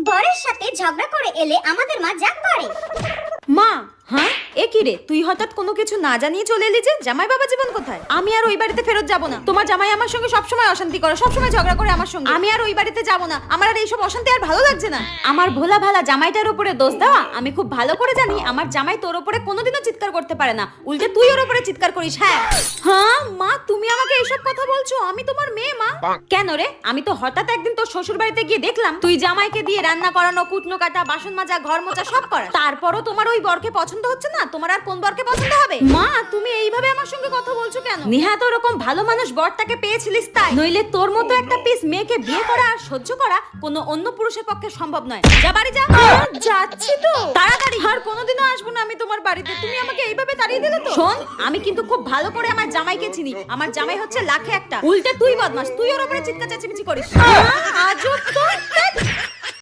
বরের সাথে ঝগড়া করে এলে আমাদের মা যা করে। মা, হ্যাঁ এ কি রে, তুই হঠাৎ কোনো কিছু না জানিয়ে চলে এলি যে? জামাই বাবা জীবন কোথায়? আমি আর ওই বাড়িতে ফেরত যাব না। তোমার জামাই আমার সঙ্গে সবসময় অশান্তি করে, সবসময় ঝগড়া করে আমার সঙ্গে। আমি আর ওই বাড়িতে যাব না। আমার আর এইসব অশান্তি আর ভালো লাগছে না। আমার ভোলা ভালা জামাইটার উপরে দোষ দেওয়া আমি খুব ভালো করে জানি। আমার জামাই তোর উপরে কোনোদিনও চিৎকার করতে পারে না, উল্টে তুই ওর উপরে চিৎকার করিস। হ্যাঁ হ্যাঁ মা, তুমি আমাকে এইসব কথা বলছো? আমি তোমার মেয়ে মা। কেন রে? আমি তো হঠাৎ একদিন তোর শ্বশুর বাড়িতে গিয়ে দেখলাম তুই জামাইকে দিয়ে রান্না করানো, কুটনো কাটা, বাসন মাজা, ঘর মোছা সব করা। তারপরও তোমার ওই বরকে পছন্দ হচ্ছে না। তোমার আর কোন বরকে পছন্দ হবে? মা, তুমি এইভাবে আমার সঙ্গে কথা বলছো কেন? নিহাত ওরকম ভালো মানুষ বরটাকে পেয়েছিলিস তাই, নইলে তোর মতো একটা পিস মেয়েকে বিয়ে করা আর সহ্য করা কোনো অন্য পুরুষের পক্ষে সম্ভব নয়। যা বাড়ি যা। যাচ্ছি তো, তাড়াতাড়ি। আর কোনোদিনও আসবো না আমি তোমার বাড়িতে। তুমি আমাকে এইভাবে তাড়িয়ে দিলে তো। শোন, আমি কিন্তু খুব ভালো করে আমার জামাইকে চিনি। আমার জামাই হচ্ছে লাখে একটা, উল্টে তুই বদমাস। তুই ওর উপরে চিৎকার চেঁচামেচি করিস। আজব তো।